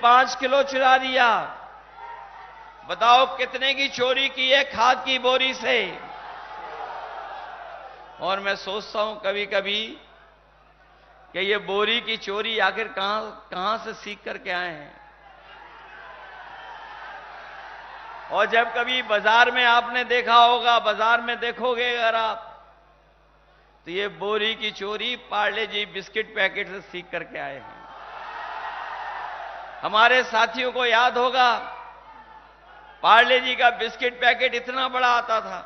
5 kilo चुरा लिया। बताओ कितने की चोरी की है खाद की बोरी से। और मैं सोचता हूं कभी कभी कि ये बोरी की चोरी आखिर कहां से सीख करके आए हैं। और जब कभी बाजार में आपने देखा होगा, बाजार में देखोगे अगर आप, तो ये बोरी की चोरी पार्ले जी बिस्किट पैकेट से सीख करके आए हैं। हमारे साथियों को याद होगा, पार्ले जी का बिस्किट पैकेट इतना बड़ा आता था,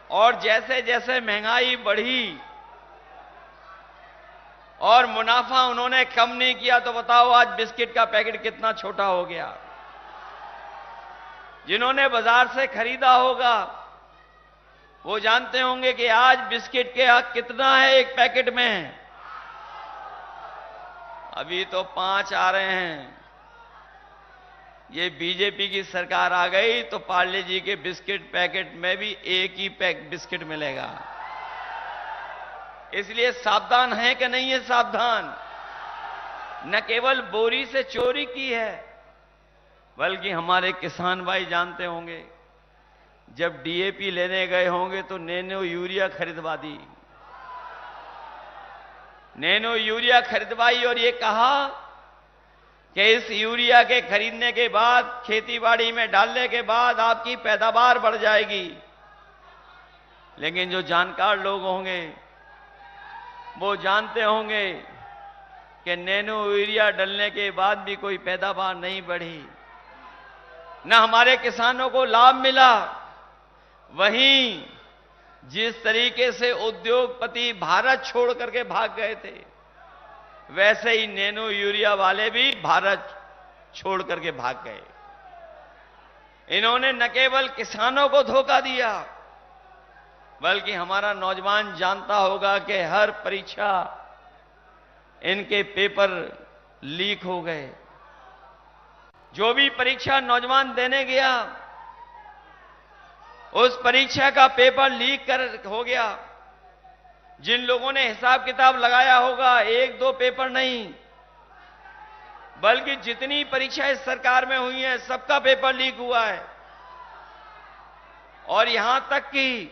और जैसे जैसे महंगाई बढ़ी और मुनाफा उन्होंने कम नहीं किया, तो बताओ आज बिस्किट का पैकेट कितना छोटा हो गया। जिन्होंने बाजार से खरीदा होगा वो जानते होंगे कि आज बिस्किट के कितना है एक पैकेट में। अभी तो 5 आ रहे हैं। ये बीजेपी की सरकार आ गई तो पार्ले जी के बिस्किट पैकेट में भी एक ही बिस्किट मिलेगा। इसलिए सावधान है कि नहीं है सावधान। न केवल बोरी से चोरी की है, बल्कि हमारे किसान भाई जानते होंगे, जब डीएपी लेने गए होंगे तो नैनो यूरिया खरीदवा दी। नैनो यूरिया खरीदवाई और ये कहा कि इस यूरिया के खरीदने के बाद, खेतीबाड़ी में डालने के बाद आपकी पैदावार बढ़ जाएगी। लेकिन जो जानकार लोग होंगे वो जानते होंगे कि नैनो यूरिया डलने के बाद भी कोई पैदावार नहीं बढ़ी, न हमारे किसानों को लाभ मिला। वहीं जिस तरीके से उद्योगपति भारत छोड़ करके भाग गए थे, वैसे ही नैनो यूरिया वाले भी भारत छोड़ करके भाग गए। इन्होंने न केवल किसानों को धोखा दिया, बल्कि हमारा नौजवान जानता होगा कि हर परीक्षा इनके पेपर लीक हो गए। जो भी परीक्षा नौजवान देने गया, उस परीक्षा का पेपर लीक हो गया। जिन लोगों ने हिसाब किताब लगाया होगा, 1-2 पेपर नहीं, बल्कि जितनी परीक्षा इस सरकार में हुई है सबका पेपर लीक हुआ है। और यहां तक कि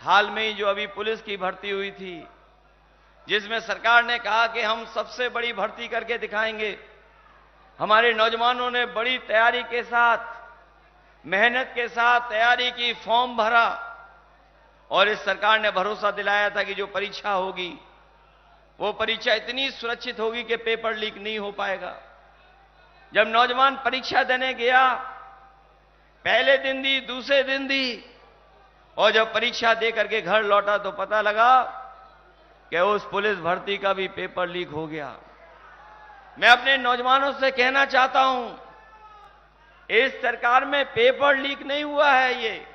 हाल में ही जो अभी पुलिस की भर्ती हुई थी, जिसमें सरकार ने कहा कि हम सबसे बड़ी भर्ती करके दिखाएंगे, हमारे नौजवानों ने बड़ी तैयारी के साथ, मेहनत के साथ तैयारी की, फॉर्म भरा, और इस सरकार ने भरोसा दिलाया था कि जो परीक्षा होगी वो परीक्षा इतनी सुरक्षित होगी कि पेपर लीक नहीं हो पाएगा। जब नौजवान परीक्षा देने गया, पहले दिन दी, दूसरे दिन दी, और जब परीक्षा दे करके घर लौटा तो पता लगा कि उस पुलिस भर्ती का भी पेपर लीक हो गया। मैं अपने नौजवानों से कहना चाहता हूं, इस सरकार में पेपर लीक नहीं हुआ है।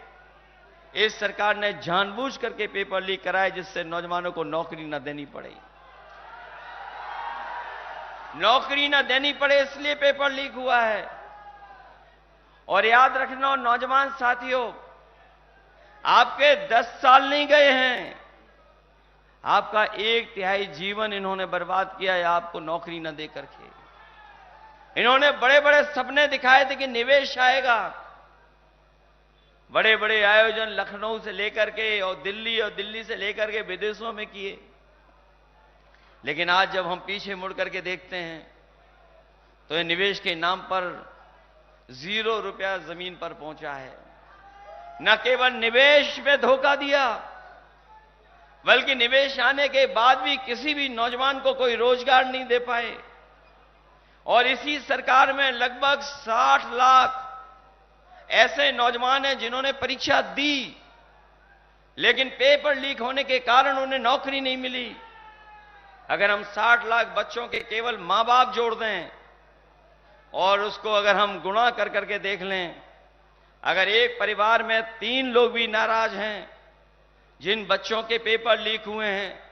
इस सरकार ने जानबूझ करके पेपर लीक कराए, जिससे नौजवानों को नौकरी न देनी पड़े। नौकरी न देनी पड़े इसलिए पेपर लीक हुआ है। और याद रखना नौजवान साथियों, आपके 10 साल नहीं गए हैं, आपका 1/3 जीवन इन्होंने बर्बाद किया है आपको नौकरी न दे करके। इन्होंने बड़े बड़े सपने दिखाए थे कि निवेश आएगा, बड़े बड़े आयोजन लखनऊ से लेकर के और दिल्ली से लेकर के विदेशों में किए। लेकिन आज जब हम पीछे मुड़ करके देखते हैं तो ये निवेश के नाम पर 0 रुपया जमीन पर पहुंचा है। न केवल निवेश में धोखा दिया, बल्कि निवेश आने के बाद भी किसी भी नौजवान को कोई रोजगार नहीं दे पाए। और इसी सरकार में लगभग 60 लाख ऐसे नौजवान हैं जिन्होंने परीक्षा दी, लेकिन पेपर लीक होने के कारण उन्हें नौकरी नहीं मिली। अगर हम 60 लाख बच्चों के केवल मां बाप जोड़ दें और उसको अगर हम गुणा कर करके देख लें, अगर एक परिवार में 3 लोग भी नाराज हैं जिन बच्चों के पेपर लीक हुए हैं,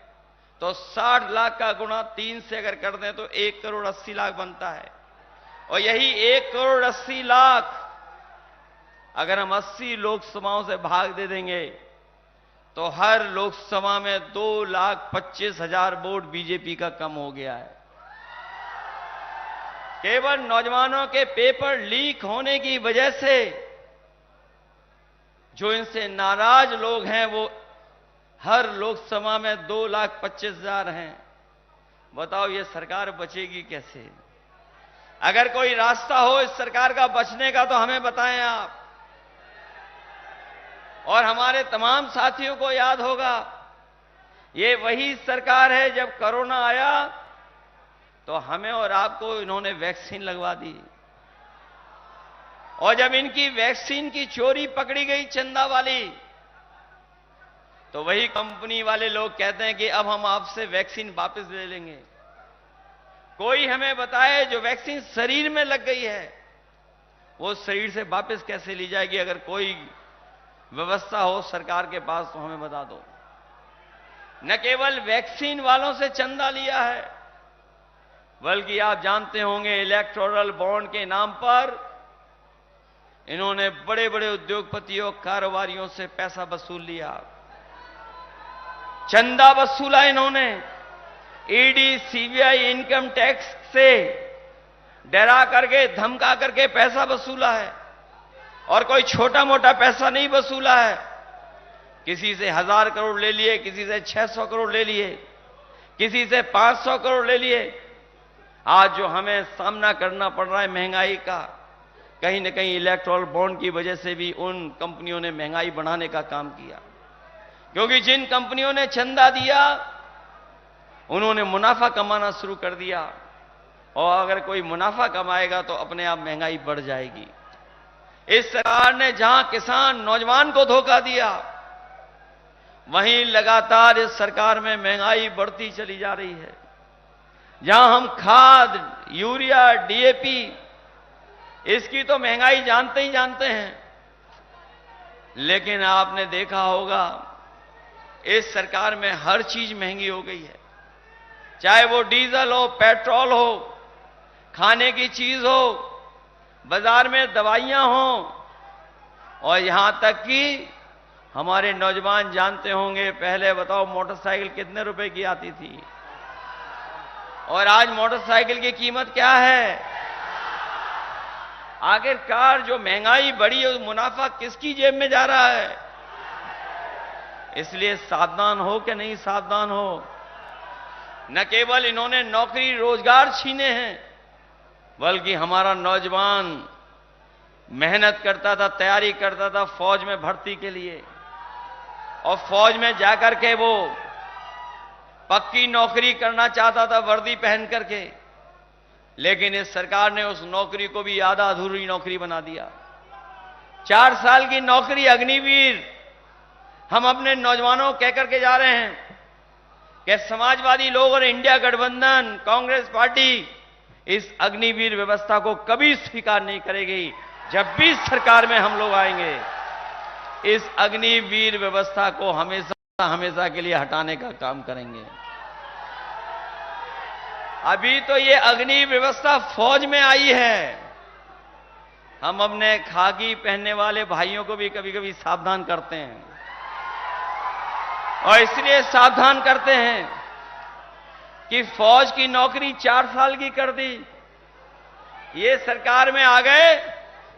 तो 60 लाख का गुणा 3 से अगर कर दें तो 1 करोड़ 80 लाख बनता है। और यही 1 करोड़ 80 लाख अगर हम 80 लोकसभाओं से भाग दे देंगे तो हर लोकसभा में 2,25,000 वोट बीजेपी का कम हो गया है। केवल नौजवानों के पेपर लीक होने की वजह से जो इनसे नाराज लोग हैं वो हर लोकसभा में 2,25,000 हैं। बताओ ये सरकार बचेगी कैसे? अगर कोई रास्ता हो इस सरकार का बचने का तो हमें बताएं आप। और हमारे तमाम साथियों को याद होगा, ये वही सरकार है जब कोरोना आया तो हमें और आपको इन्होंने वैक्सीन लगवा दी, और जब इनकी वैक्सीन की चोरी पकड़ी गई चंदा वाली, तो वही कंपनी वाले लोग कहते हैं कि अब हम आपसे वैक्सीन वापस ले लेंगे। कोई हमें बताए जो वैक्सीन शरीर में लग गई है वो शरीर से वापस कैसे ली जाएगी? अगर कोई व्यवस्था हो सरकार के पास तो हमें बता दो। न केवल वैक्सीन वालों से चंदा लिया है, बल्कि आप जानते होंगे इलेक्टोरल बॉन्ड के नाम पर इन्होंने बड़े बड़े उद्योगपतियों कारोबारियों से पैसा वसूल लिया, चंदा वसूला इन्होंने। ईडी सीबीआई इनकम टैक्स से डरा करके धमका करके पैसा वसूला है, और कोई छोटा मोटा पैसा नहीं वसूला है। किसी से 1,000 करोड़ ले लिए, किसी से 600 करोड़ ले लिए, किसी से 500 करोड़ ले लिए। आज जो हमें सामना करना पड़ रहा है महंगाई का, कहीं न कहीं इलेक्टोरल बॉन्ड की वजह से भी उन कंपनियों ने महंगाई बढ़ाने का काम किया, क्योंकि जिन कंपनियों ने चंदा दिया उन्होंने मुनाफा कमाना शुरू कर दिया, और अगर कोई मुनाफा कमाएगा तो अपने आप महंगाई बढ़ जाएगी। इस सरकार ने जहां किसान नौजवान को धोखा दिया, वहीं लगातार इस सरकार में महंगाई बढ़ती चली जा रही है। जहां हम खाद, यूरिया, डीएपी, इसकी तो महंगाई जानते ही जानते हैं, लेकिन आपने देखा होगा इस सरकार में हर चीज महंगी हो गई है, चाहे वो डीजल हो, पेट्रोल हो, खाने की चीज हो, बाजार में दवाइयां हो, और यहां तक कि हमारे नौजवान जानते होंगे, पहले बताओ मोटरसाइकिल कितने रुपए की आती थी, और आज मोटरसाइकिल की कीमत क्या है? आखिरकार जो महंगाई बढ़ी है, मुनाफा किसकी जेब में जा रहा है? इसलिए सावधान हो कि नहीं सावधान हो। न केवल इन्होंने नौकरी रोजगार छीने हैं, बल्कि हमारा नौजवान मेहनत करता था, तैयारी करता था फौज में भर्ती के लिए, और फौज में जाकर के वो पक्की नौकरी करना चाहता था वर्दी पहन करके, लेकिन इस सरकार ने उस नौकरी को भी आधा अधूरी नौकरी बना दिया। 4 साल की नौकरी अग्निवीर हम अपने नौजवानों को कहकर के जा रहे हैं कि समाजवादी लोग और इंडिया गठबंधन कांग्रेस पार्टी इस अग्निवीर व्यवस्था को कभी स्वीकार नहीं करेगी। जब भी सरकार में हम लोग आएंगे, इस अग्निवीर व्यवस्था को हमेशा हमेशा के लिए हटाने का काम करेंगे। अभी तो ये अग्नि व्यवस्था फौज में आई है, हम अपने खाकी पहनने वाले भाइयों को भी कभी कभी सावधान करते हैं, और इसलिए सावधान करते हैं कि फौज की नौकरी 4 साल की कर दी। ये सरकार में आ गए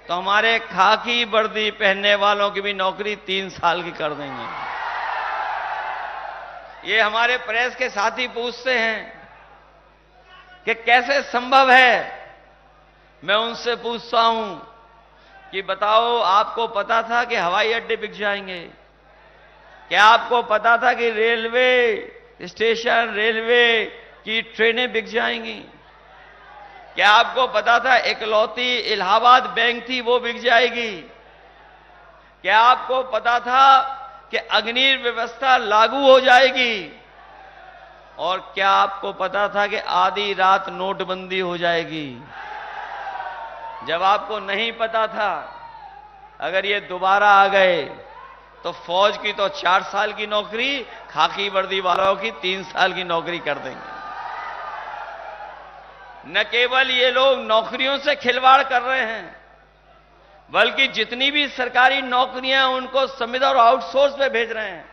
तो हमारे खाकी वर्दी पहनने वालों की भी नौकरी 3 साल की कर देंगे। ये हमारे प्रेस के साथी पूछते हैं कि कैसे संभव है। मैं उनसे पूछता हूं कि बताओ, आपको पता था कि हवाई अड्डे बिक जाएंगे? क्या आपको पता था कि रेलवे स्टेशन, रेलवे की ट्रेनें बिक जाएंगी? क्या आपको पता था इकलौती इलाहाबाद बैंक थी वो बिक जाएगी? क्या आपको पता था कि अग्नि व्यवस्था लागू हो जाएगी? और क्या आपको पता था कि आधी रात नोटबंदी हो जाएगी? जब आपको नहीं पता था, अगर ये दोबारा आ गए तो फौज की तो 4 साल की नौकरी, खाकी वर्दी वालों की 3 साल की नौकरी कर देंगे। न केवल ये लोग नौकरियों से खिलवाड़ कर रहे हैं, बल्कि जितनी भी सरकारी नौकरियां उनको संविदा और आउटसोर्स पे भेज रहे हैं।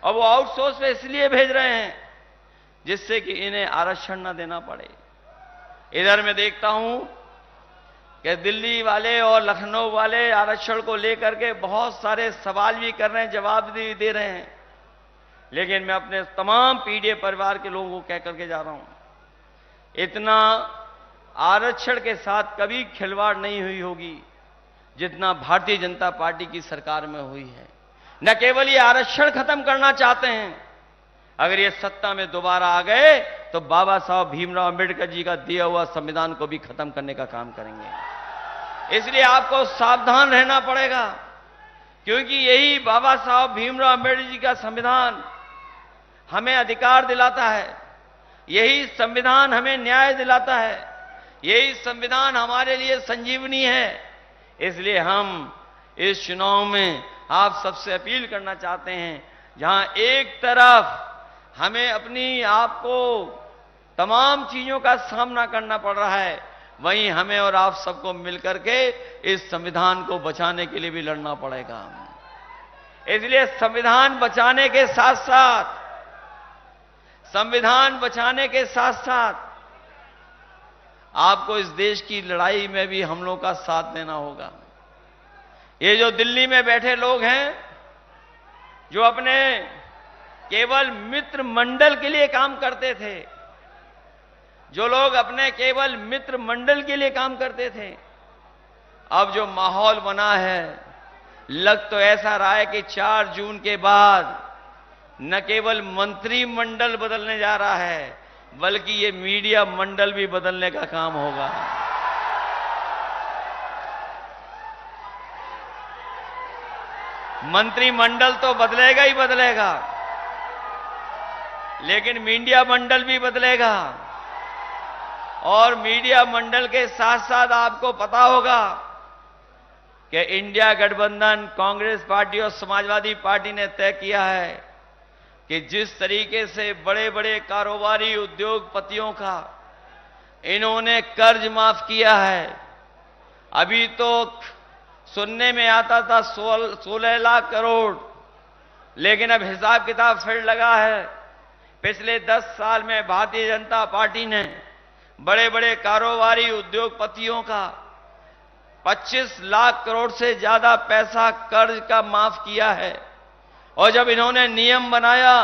और वो आउटसोर्स पे इसलिए भेज रहे हैं जिससे कि इन्हें आरक्षण न देना पड़े। इधर मैं देखता हूं कि दिल्ली वाले और लखनऊ वाले आरक्षण को लेकर के बहुत सारे सवाल भी कर रहे हैं, जवाब भी दे रहे हैं। लेकिन मैं अपने तमाम पीडीए परिवार के लोगों को कह करके जा रहा हूं, इतना आरक्षण के साथ कभी खिलवाड़ नहीं हुई होगी जितना भारतीय जनता पार्टी की सरकार में हुई है। न केवल ये आरक्षण खत्म करना चाहते हैं, अगर ये सत्ता में दोबारा आ गए तो बाबा साहब भीमराव अंबेडकर जी का दिया हुआ संविधान को भी खत्म करने का काम करेंगे। इसलिए आपको सावधान रहना पड़ेगा, क्योंकि यही बाबा साहब भीमराव अंबेडकर जी का संविधान हमें अधिकार दिलाता है, यही संविधान हमें न्याय दिलाता है, यही संविधान हमारे लिए संजीवनी है। इसलिए हम इस चुनाव में आप सबसे अपील करना चाहते हैं, जहां एक तरफ हमें अपनी आप को तमाम चीजों का सामना करना पड़ रहा है, वहीं हमें और आप सबको मिलकर के इस संविधान को बचाने के लिए भी लड़ना पड़ेगा। इसलिए संविधान बचाने के साथ साथ आपको इस देश की लड़ाई में भी हम लोग का साथ देना होगा। ये जो दिल्ली में बैठे लोग हैं, जो अपने केवल मित्र मंडल के लिए काम करते थे, जो लोग अपने केवल मित्र मंडल के लिए काम करते थे, अब जो माहौल बना है, लग तो ऐसा रहा है कि 4 जून के बाद न केवल मंत्रिमंडल बदलने जा रहा है, बल्कि ये मीडिया मंडल भी बदलने का काम होगा। मंत्रिमंडल तो बदलेगा ही बदलेगा, लेकिन मीडिया मंडल भी बदलेगा। और मीडिया मंडल के साथ साथ आपको पता होगा कि इंडिया गठबंधन, कांग्रेस पार्टी और समाजवादी पार्टी ने तय किया है कि जिस तरीके से बड़े बड़े कारोबारी उद्योगपतियों का इन्होंने कर्ज माफ किया है, अभी तो सुनने में आता था 16 लाख करोड़, लेकिन अब हिसाब किताब फिर लगा है। पिछले 10 साल में भारतीय जनता पार्टी ने बड़े बड़े कारोबारी उद्योगपतियों का 25 लाख करोड़ से ज्यादा पैसा कर्ज का माफ किया है। और जब इन्होंने नियम बनाया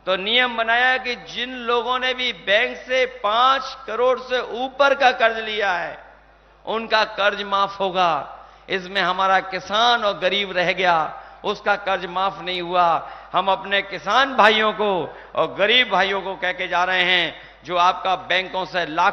तो नियम बनाया कि जिन लोगों ने भी बैंक से 5 करोड़ से ऊपर का कर्ज लिया है, उनका कर्ज माफ होगा। इसमें हमारा किसान और गरीब रह गया, उसका कर्ज माफ नहीं हुआ। हम अपने किसान भाइयों को और गरीब भाइयों को कह के जा रहे हैं, जो आपका बैंकों से लाख